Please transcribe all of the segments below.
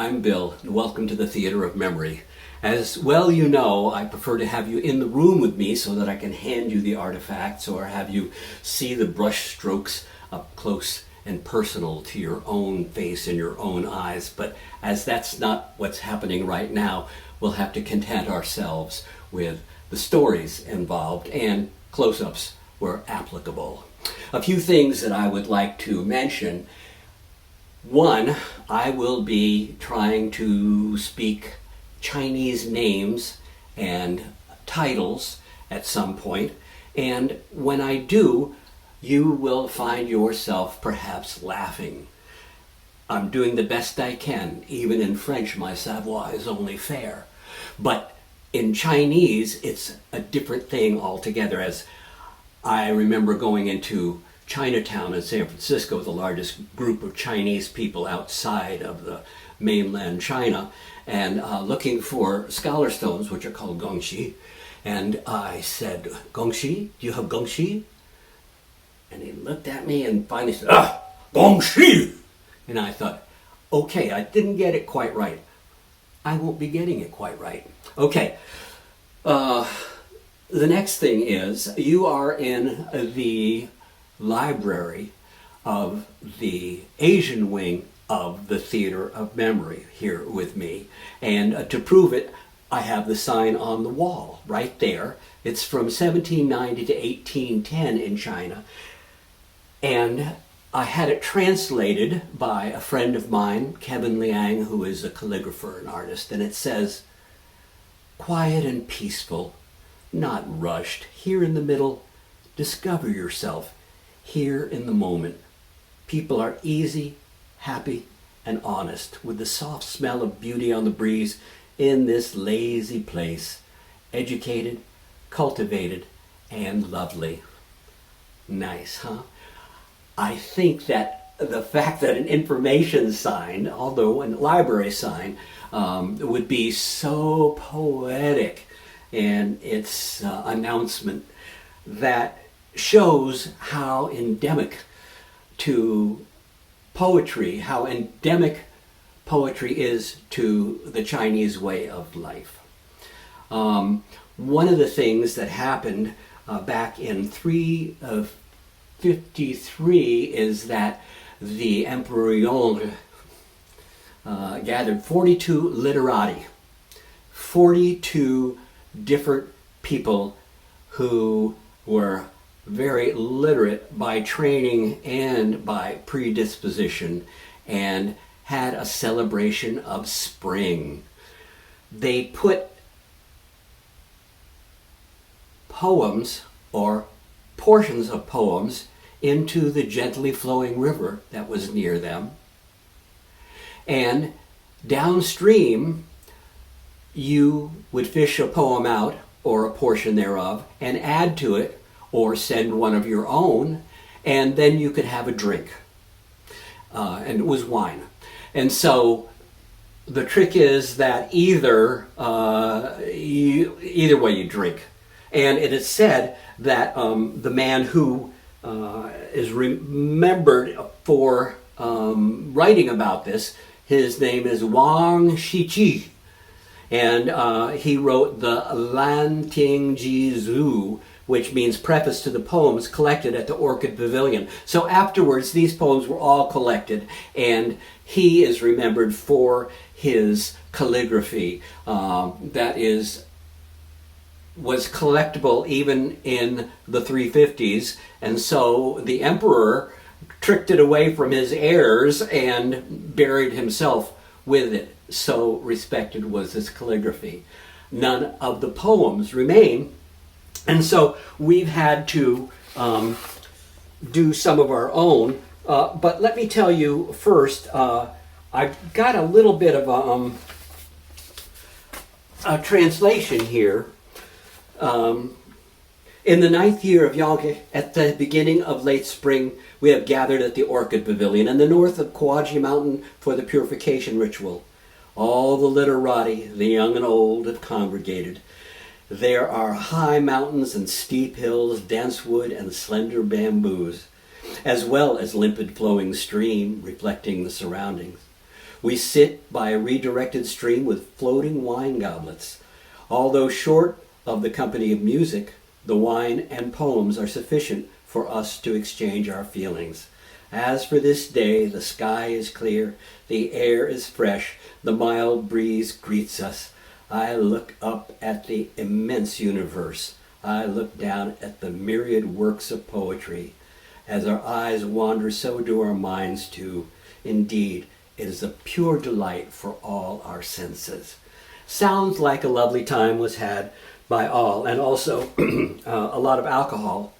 I'm Bill, and welcome to the Theater of Memory. As well you know, I prefer to have you in the room with me so that I can hand you the artifacts or have you see the brush strokes up close and personal to your own face and your own eyes. But as that's not what's happening right now, we'll have to content ourselves with the stories involved and close-ups where applicable. A few things that I would like to mention. One, I will be trying to speak Chinese names and titles at some point, and when I do, you will find yourself perhaps laughing. I'm doing the best I can. Even in French, my savoir is only fair. But in Chinese, it's a different thing altogether. As I remember going into Chinatown in San Francisco, the largest group of Chinese people outside of the mainland China, and looking for scholar stones, which are called gongxi. And I said, "Gongxi? Do you have gongxi?" And he looked at me and finally said, "Gongxi!" And I thought, okay, I didn't get it quite right. I won't be getting it quite right. Okay. The next thing is, you are in the library of the Asian wing of the Theater of Memory here with me. And to prove it, I have the sign on the wall right there. It's from 1790 to 1810 in China. And I had it translated by a friend of mine, Kevin Liang, who is a calligrapher and artist. And it says, "Quiet and peaceful, not rushed, here in the middle, discover yourself, here in the moment. People are easy, happy, and honest, with the soft smell of beauty on the breeze in this lazy place, educated, cultivated, and lovely." Nice, huh? I think that the fact that an information sign, although a library sign, would be so poetic in its announcement, that shows how endemic to poetry, how endemic poetry is to the Chinese way of life. One of the things that happened back in 353 is that the Emperor Yong gathered 42 literati, 42 different people who were very literate by training and by predisposition, and had a celebration of spring. They put poems or portions of poems into the gently flowing river that was near them. And downstream, you would fish a poem out or a portion thereof and add to it or send one of your own, and then you could have a drink. And it was wine. And so the trick is that either way you drink. And it is said that the man who is remembered for writing about this, his name is Wang Shiqi. And he wrote the Lantingji Zhu, which means preface to the poems collected at the Orchid Pavilion. So afterwards, these poems were all collected, and he is remembered for his calligraphy that was collectible even in the 350s, and so the emperor tricked it away from his heirs and buried himself with it. So respected was his calligraphy. None of the poems remain, and so we've had to do some of our own. But let me tell you first, I've got a little bit of a translation here. In the 9th year of Yanghe, at the beginning of late spring, we have gathered at the Orchid Pavilion in the north of Kuaji Mountain for the purification ritual. All the literati, the young and old, have congregated. There are high mountains and steep hills, dense wood and slender bamboos, as well as limpid flowing stream reflecting the surroundings. We sit by a redirected stream with floating wine goblets. Although short of the company of music, the wine and poems are sufficient for us to exchange our feelings. As for this day, the sky is clear, the air is fresh, the mild breeze greets us. I look up at the immense universe. I look down at the myriad works of poetry. As our eyes wander, so do our minds too. Indeed, it is a pure delight for all our senses. Sounds like a lovely time was had by all, and also a lot of alcohol.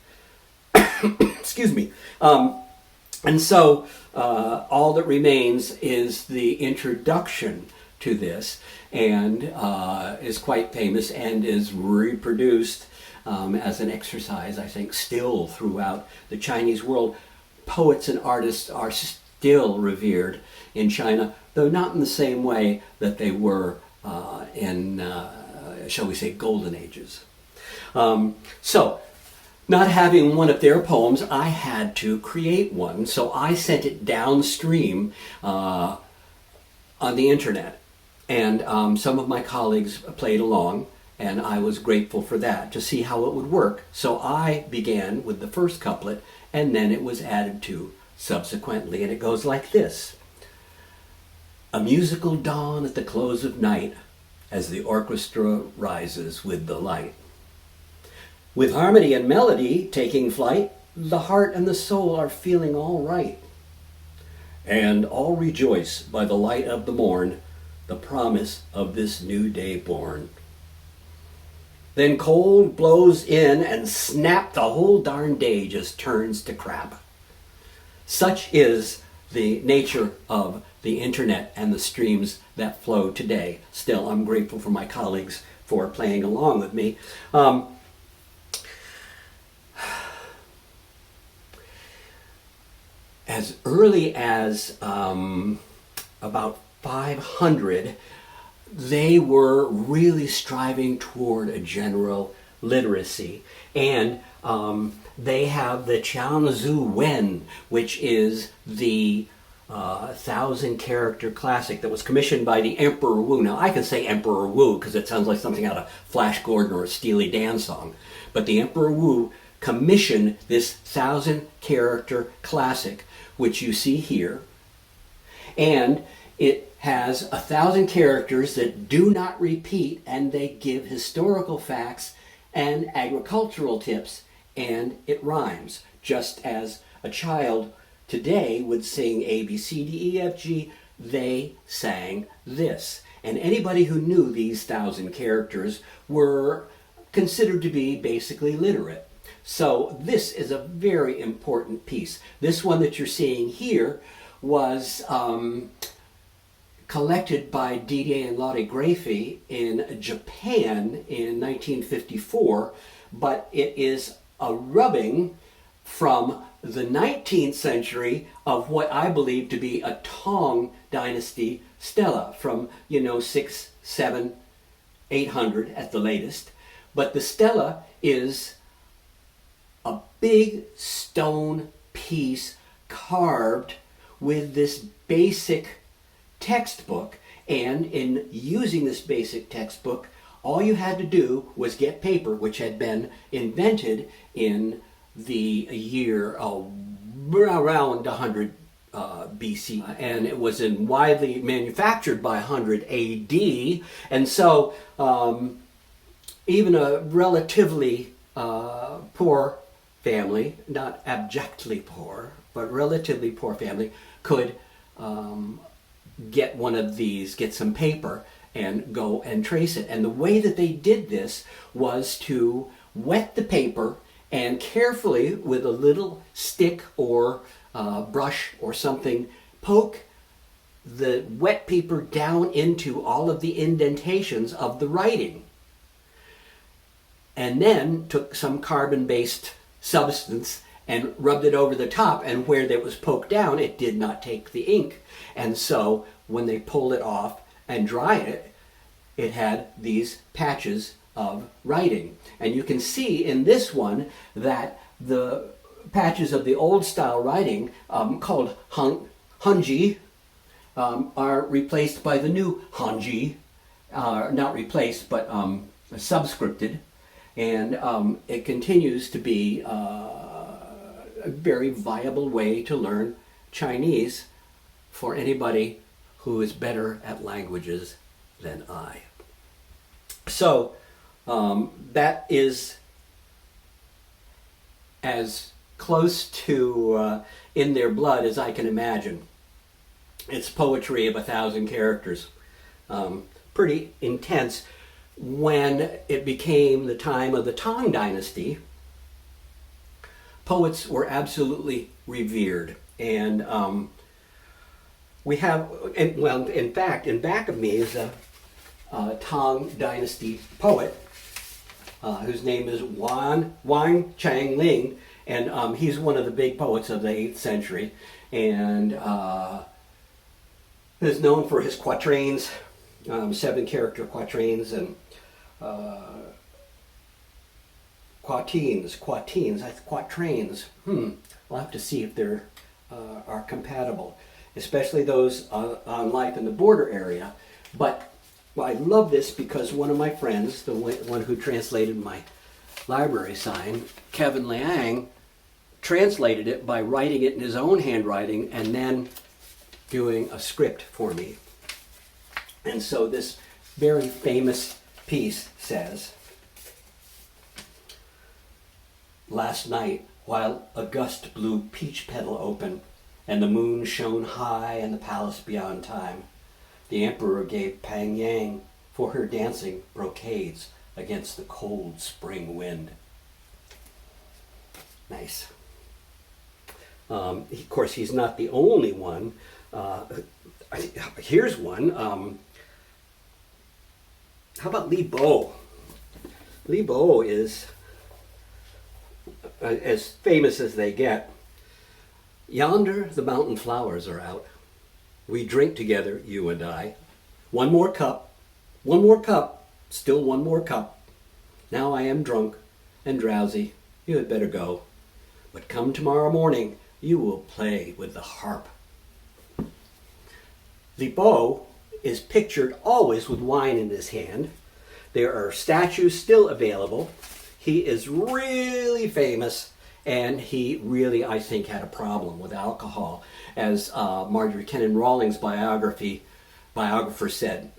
Excuse me. And so all that remains is the introduction to this, and is quite famous and is reproduced as an exercise, I think, still throughout the Chinese world. Poets and artists are still revered in China, though not in the same way that they were in, shall we say, golden ages. So, not having one of their poems, I had to create one, so I sent it downstream on the internet. And some of my colleagues played along, and I was grateful for that, to see how it would work. So I began with the first couplet, and then it was added to subsequently, and it goes like this. A musical dawn at the close of night, as the orchestra rises with the light. With harmony and melody taking flight, the heart and the soul are feeling all right. And all rejoice by the light of the morn, the promise of this new day born. Then cold blows in and snap, the whole darn day just turns to crap. Such is the nature of the internet and the streams that flow today. Still, I'm grateful for my colleagues for playing along with me. As early as about 500, they were really striving toward a general literacy. And they have the Qiangzu Wen, which is the 1,000-character classic that was commissioned by the Emperor Wu. Now, I can say Emperor Wu because it sounds like something out of Flash Gordon or a Steely Dan song. But the Emperor Wu commissioned this 1,000-character classic, which you see here. And it has 1,000 characters that do not repeat, and they give historical facts and agricultural tips, and it rhymes, just as a child today would sing A, B, C, D, E, F, G. They sang this. And anybody who knew these 1,000 characters were considered to be basically literate. So this is a very important piece. This one that you're seeing here was collected by Didier and Lotte Graefe in Japan in 1954, but it is a rubbing from the 19th century of what I believe to be a Tang dynasty stela from, 6, 7, 800 at the latest. But the stela is a big stone piece carved with this basic textbook, and in using this basic textbook, all you had to do was get paper, which had been invented in the year around 100 BC, and it was widely manufactured by 100 AD, and so even a relatively poor family, not abjectly poor, but relatively poor family, could get one of these, get some paper, and go and trace it. And the way that they did this was to wet the paper and carefully, with a little stick or brush or something, poke the wet paper down into all of the indentations of the writing. And then took some carbon-based substance and rubbed it over the top, and where it was poked down, it did not take the ink. And so when they pulled it off and dried it, it had these patches of writing. And you can see in this one that the patches of the old style writing, called Hanji, are replaced by the new Hanji, not replaced, but subscripted, and it continues to be a very viable way to learn Chinese for anybody who is better at languages than I. So that is as close to in their blood as I can imagine. It's poetry of 1,000 characters. Pretty intense. When it became the time of the Tang Dynasty, poets were absolutely revered. And we have, well, in fact, in back of me is a Tang Dynasty poet whose name is Wang Changling, and he's one of the big poets of the 8th century, and is known for his quatrains, 7-character quatrains, and quatrains. We'll have to see if they're are compatible, especially those on Life in the Border area. But well, I love this because one of my friends, the one who translated my library sign, Kevin Liang, translated it by writing it in his own handwriting and then doing a script for me. And so this very famous piece says, "Last night, while a gust blew peach petal open, and the moon shone high in the palace beyond time, the emperor gave Pang Yang for her dancing brocades against the cold spring wind." Nice. Of course, he's not the only one. Here's one. How about Li Bo? Li Bo is as famous as they get. "Yonder the mountain flowers are out. We drink together, you and I. One more cup, still one more cup. Now I am drunk and drowsy, you had better go. But come tomorrow morning, you will play with the harp." Li Bo is pictured always with wine in his hand. There are statues still available. He is really famous, and he really, I think, had a problem with alcohol. As Marjorie Kennan Rawlings' biographer said,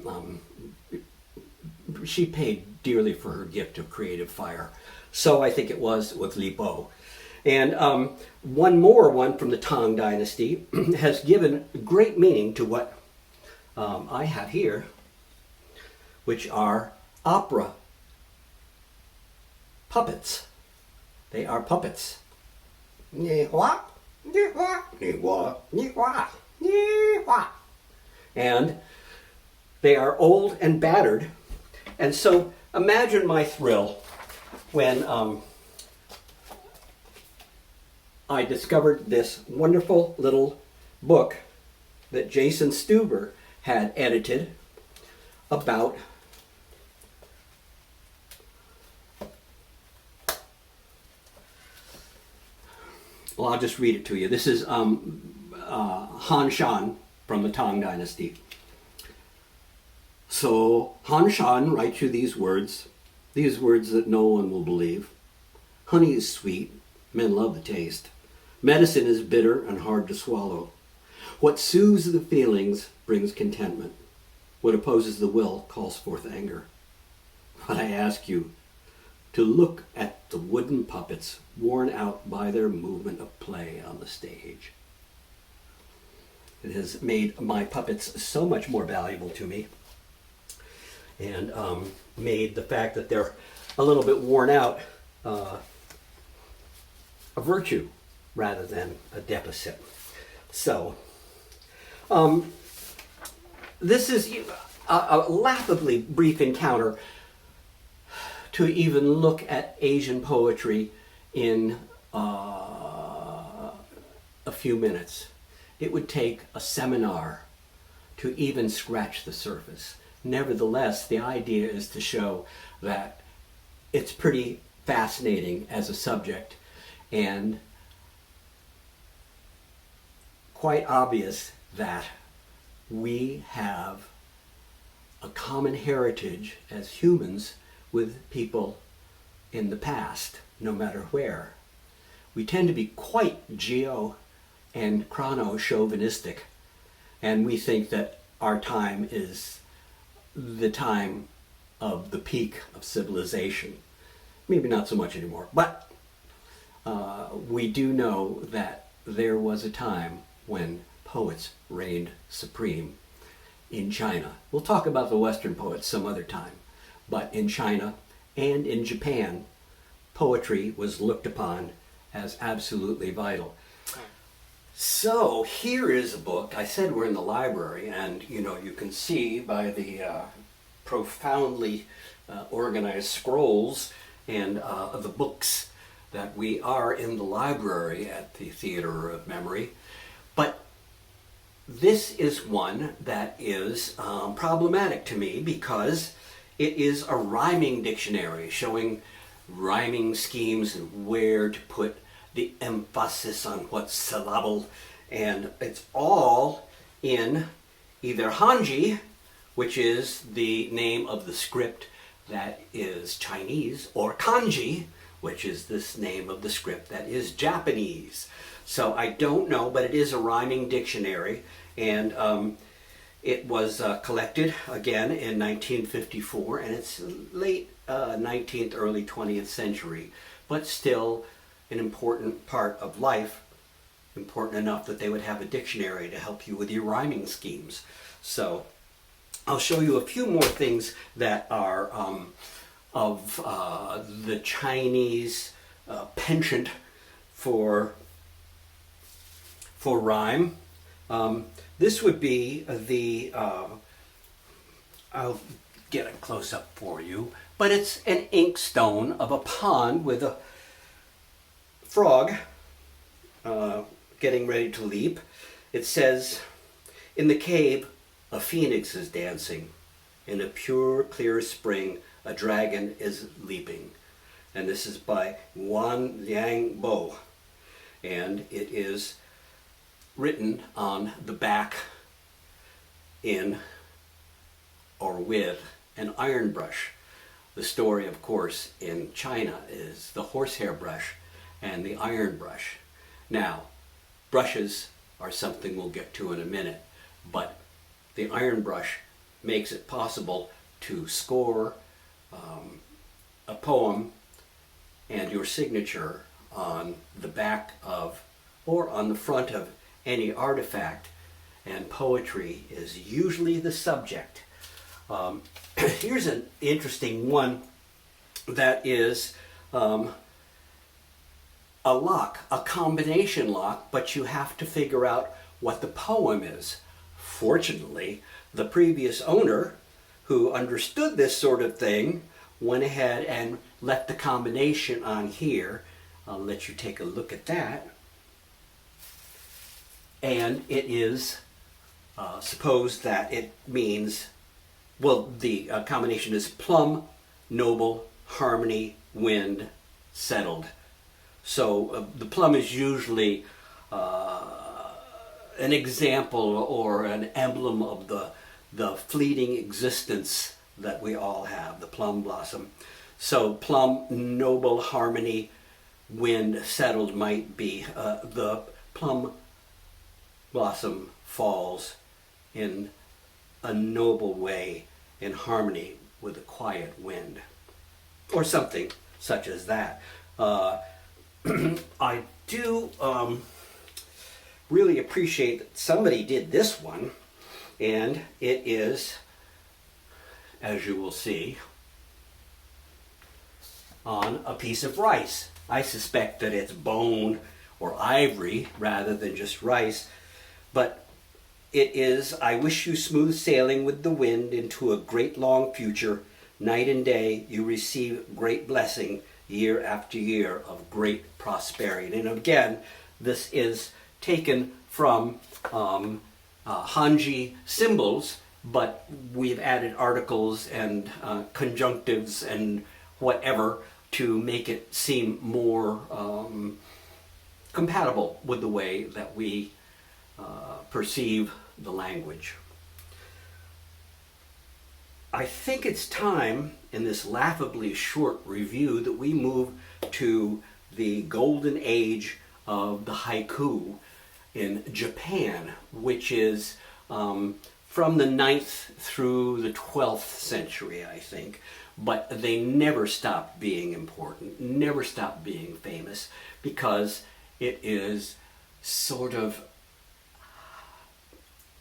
she paid dearly for her gift of creative fire. So I think it was with Li Bo. And one from the Tang Dynasty has given great meaning to what I have here, which are opera puppets. They are puppets. And they are old and battered. And so imagine my thrill when I discovered this wonderful little book that Jason Stuber had edited about well, I'll just read it to you. This is Han Shan from the Tang Dynasty. "So Han Shan writes you these words that no one will believe. Honey is sweet, men love the taste. Medicine is bitter and hard to swallow. What soothes the feelings brings contentment. What opposes the will calls forth anger. But I ask you to look at the wooden puppets worn out by their movement of play on the stage. It has made my puppets so much more valuable to me, and made the fact that they're a little bit worn out a virtue rather than a deficit. So, this is a laughably brief encounter to even look at Asian poetry in a few minutes. It would take a seminar to even scratch the surface. Nevertheless, the idea is to show that it's pretty fascinating as a subject and quite obvious that we have a common heritage as humans with people in the past, no matter where. We tend to be quite geo and chrono-chauvinistic, and we think that our time is the time of the peak of civilization. Maybe not so much anymore, but we do know that there was a time when poets reigned supreme in China. We'll talk about the Western poets some other time, but in China and in Japan, poetry was looked upon as absolutely vital. So here is a book. I said we're in the library, and you can see by the profoundly organized scrolls and the books that we are in the library at the Theater of Memory. But this is one that is problematic to me because it is a rhyming dictionary showing rhyming schemes and where to put the emphasis on what syllable, and it's all in either Hanji, which is the name of the script that is Chinese, or Kanji, which is this name of the script that is Japanese. So I don't know, but it is a rhyming dictionary, and it was collected again in 1954, and it's late 19th, early 20th century, but still an important part of life, important enough that they would have a dictionary to help you with your rhyming schemes. So I'll show you a few more things that are of the Chinese penchant for rhyme. This would be the, I'll get a close-up for you, but it's an inkstone of a pond with a frog getting ready to leap. It says, "In the cave, a phoenix is dancing. In a pure, clear spring, a dragon is leaping." And this is by Wan Liang Bo. And it is written on the back in or with an iron brush. The story, of course, in China is the horsehair brush and the iron brush. Now, brushes are something we'll get to in a minute, but the iron brush makes it possible to score a poem and your signature on the back of or on the front of any artifact, and poetry is usually the subject. Here's an interesting one that is a lock, a combination lock, but you have to figure out what the poem is. Fortunately, the previous owner, who understood this sort of thing, went ahead and left the combination on here. I'll let you take a look at that. And it is supposed that it means, well, the combination is plum, noble, harmony, wind, settled. So the plum is usually an example or an emblem of the fleeting existence that we all have, the plum blossom. So plum, noble, harmony, wind, settled might be the plum blossom falls in a noble way in harmony with a quiet wind, or something such as that. I do really appreciate that somebody did this one, and it is, as you will see, on a piece of rice. I suspect that it's bone or ivory rather than just rice, but it is, "I wish you smooth sailing with the wind into a great long future. Night and day you receive great blessing, year after year of great prosperity." And again, this is taken from Hanji symbols, but we've added articles and conjunctives and whatever to make it seem more compatible with the way that we perceive the language. I think it's time in this laughably short review that we move to the golden age of the haiku in Japan, which is from the 9th through the 12th century, I think. But they never stopped being important, never stopped being famous, because it is sort of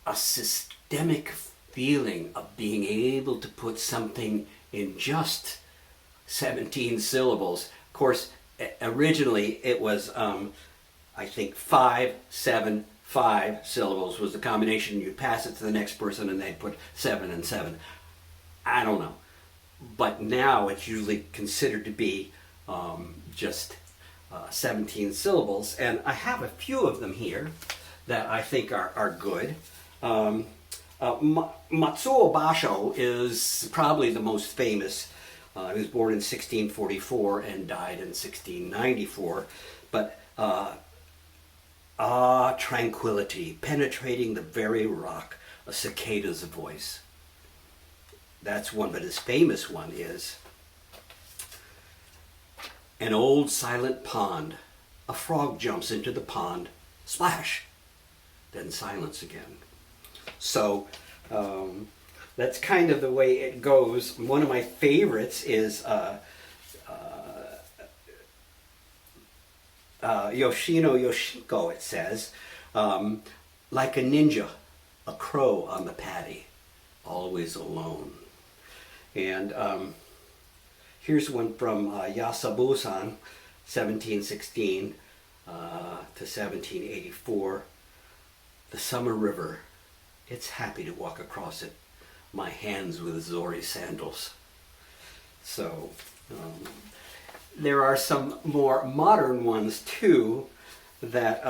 a systemic feeling of being able to put something in just 17 syllables. Of course, originally it was, I think, 5, 7, 5 syllables was the combination. You'd pass it to the next person and they'd put 7 and 7. I don't know. But now it's usually considered to be just 17 syllables. And I have a few of them here that I think are good. Matsuo Basho is probably the most famous. He was born in 1644 and died in 1694. But tranquility, penetrating the very rock, a cicada's voice. That's one, but his famous one is an old silent pond. A frog jumps into the pond, splash, then silence again. So that's kind of the way it goes. One of my favorites is Yoshino Yoshiko, it says, like a ninja, a crow on the patty, always alone. And here's one from Yasabu-san, 1716 to 1784. The summer river, it's happy to walk across it, my hands with Zori sandals. So there are some more modern ones too that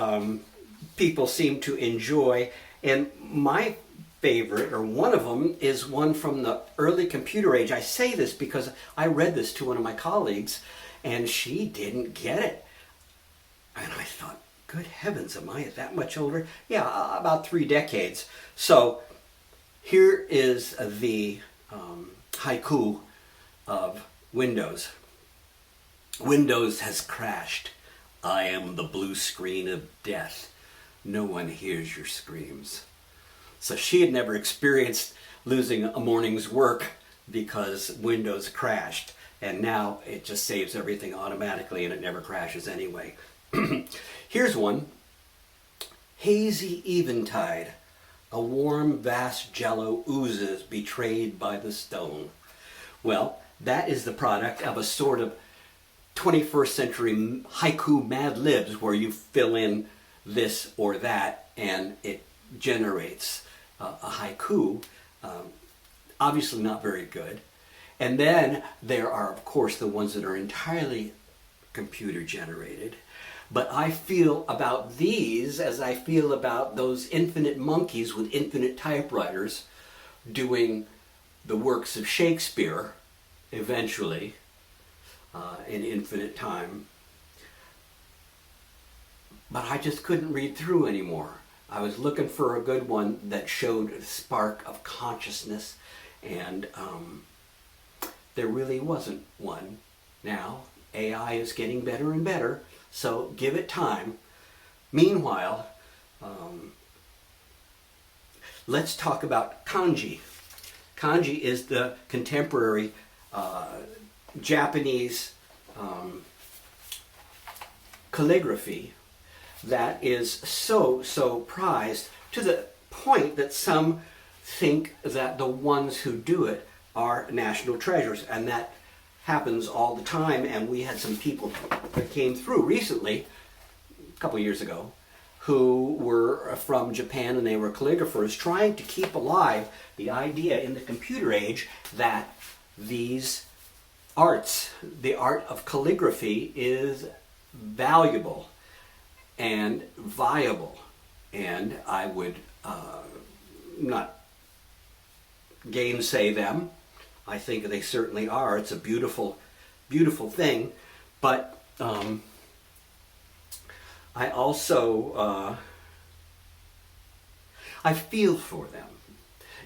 people seem to enjoy. And my favorite, or one of them, is one from the early computer age. I say this because I read this to one of my colleagues and she didn't get it. And I thought, good heavens, am I that much older? Yeah, about 3 decades. So here is the haiku of Windows. Windows has crashed. I am the blue screen of death. No one hears your screams. So she had never experienced losing a morning's work because Windows crashed. And now it just saves everything automatically and it never crashes anyway. Here's one. Hazy eventide. A warm, vast jello oozes betrayed by the stone. Well, that is the product of a sort of 21st century haiku Mad Libs where you fill in this or that and it generates a haiku. Obviously not very good. And then there are, of course, the ones that are entirely computer generated. But I feel about these as I feel about those infinite monkeys with infinite typewriters doing the works of Shakespeare eventually in infinite time. But I just couldn't read through anymore. I was looking for a good one that showed a spark of consciousness, and there really wasn't one. Now, AI is getting better and better, so give it time. Meanwhile, let's talk about kanji. Kanji is the contemporary Japanese calligraphy that is so prized to the point that some think that the ones who do it are national treasures, and that happens all the time. And we had some people that came through recently, a couple years ago, who were from Japan, and they were calligraphers trying to keep alive the idea in the computer age that these arts, the art of calligraphy, is valuable and viable. And I would not gainsay them. I think they certainly are. It's a beautiful, beautiful thing. But I also, I feel for them.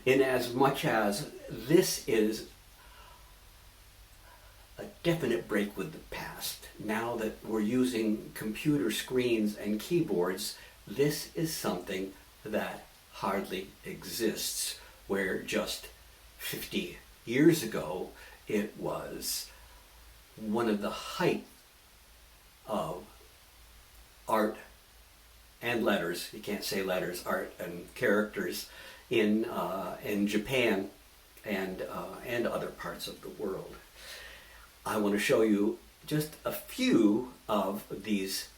in as much as this is a definite break with the past. Now that we're using computer screens and keyboards, this is something that hardly exists, where just 50 years ago it was one of the height of art and letters, you can't say letters, art and characters in Japan and other parts of the world. I want to show you just a few of these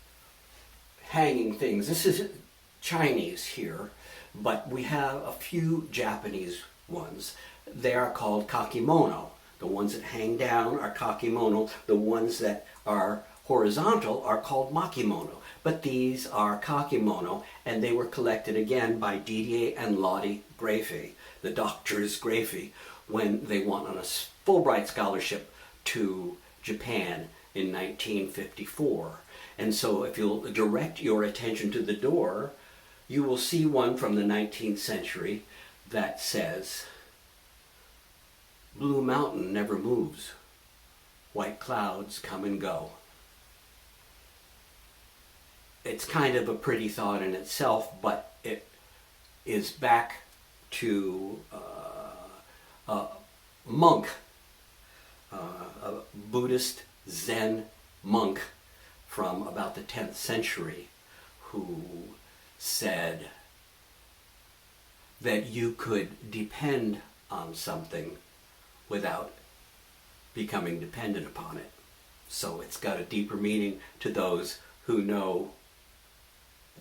hanging things. This is Chinese here, but we have a few Japanese ones. They are called kakimono. The ones that hang down are kakimono. The ones that are horizontal are called makimono. But these are kakimono, and they were collected again by Didier and Lottie Grafey, the doctors Grafey, when they went on a Fulbright scholarship to Japan in 1954. And so if you'll direct your attention to the door, you will see one from the 19th century that says, "Blue Mountain never moves. White clouds come and go." It's kind of a pretty thought in itself, but it is back to a monk, a Buddhist Zen monk from about the 10th century, who said that you could depend on something without becoming dependent upon it. So it's got a deeper meaning to those who know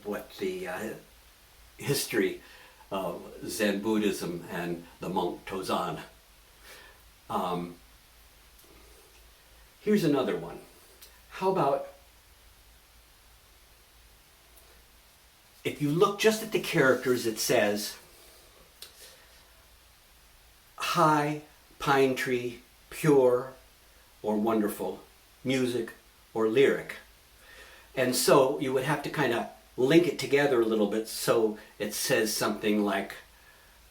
what the history of Zen Buddhism and the monk Tozan. Here's another one. How about if you look just at the characters, it says high, pine tree, pure or wonderful, music or lyric. And so you would have to kind of link it together a little bit, so it says something like,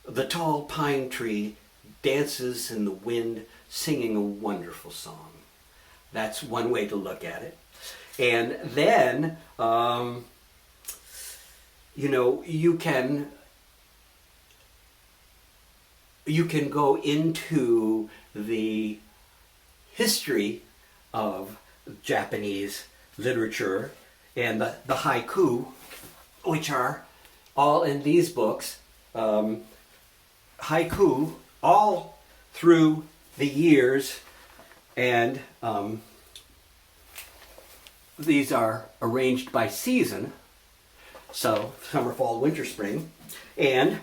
"The tall pine tree dances in the wind, singing a wonderful song." That's one way to look at it. And then, you can go into the history of Japanese literature and the haiku, which are all in these books. Haiku all through the years, and these are arranged by season, so summer, fall, winter, spring, and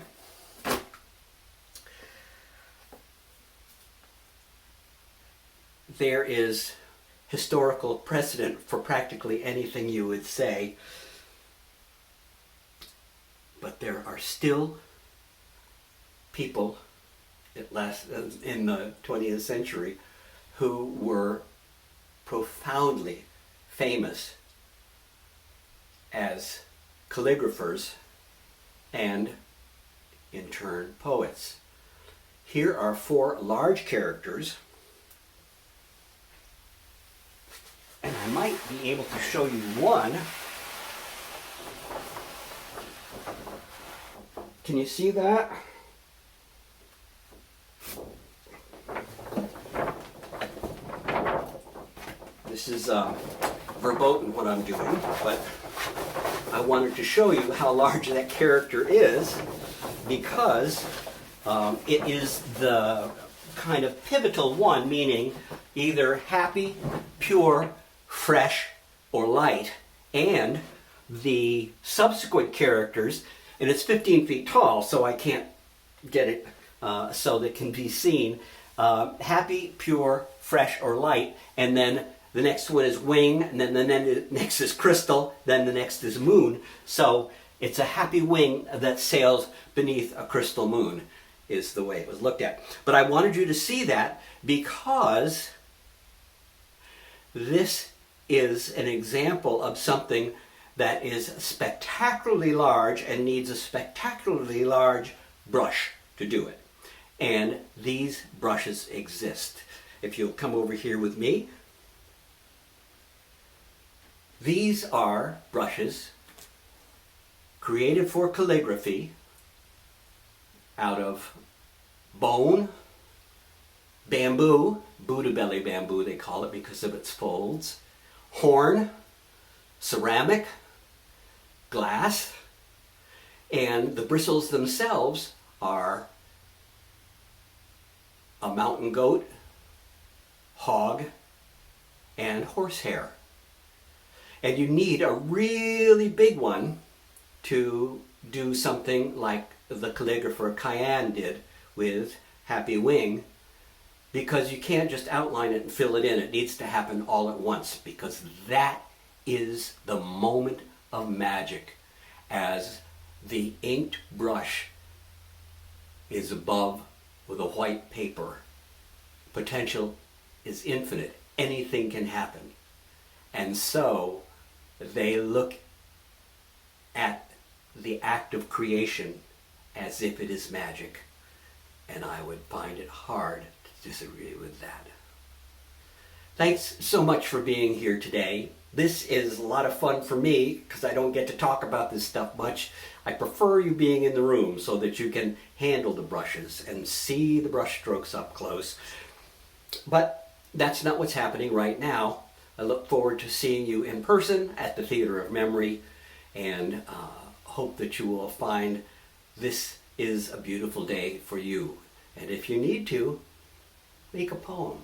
there is historical precedent for practically anything you would say, but there are still people in the 20th century who were profoundly famous as calligraphers and, in turn, poets. Here are 4 large characters, and I might be able to show you one. Can you see that? This is verboten what I'm doing, but I wanted to show you how large that character is, because it is the kind of pivotal one, meaning either happy, pure, fresh, or light, and the subsequent characters, and it's 15 feet tall, so I can't get it so that it can be seen. Happy, pure, fresh, or light, and then the next one is wing, and then the next is crystal, then the next is moon. So it's a happy wing that sails beneath a crystal moon, is the way it was looked at. But I wanted you to see that because this is an example of something that is spectacularly large and needs a spectacularly large brush to do it. And these brushes exist. If you'll come over here with me, these are brushes created for calligraphy out of bone, bamboo, Buddha belly bamboo they call it because of its folds, horn, ceramic, glass, and the bristles themselves are a mountain goat, hog, and horsehair. And you need a really big one to do something like the calligrapher Cayenne did with Happy Wing, because you can't just outline it and fill it in. It needs to happen all at once, because that is the moment of magic, as the inked brush is above with a white paper. Potential is infinite. Anything can happen. And so they look at the act of creation as if it is magic. And I would find it hard to disagree with that. Thanks so much for being here today. This is a lot of fun for me because I don't get to talk about this stuff much. I prefer you being in the room so that you can handle the brushes and see the brush strokes up close. But that's not what's happening right now. I look forward to seeing you in person at the Theater of Memory, and hope that you will find this is a beautiful day for you. And if you need to, make a poem.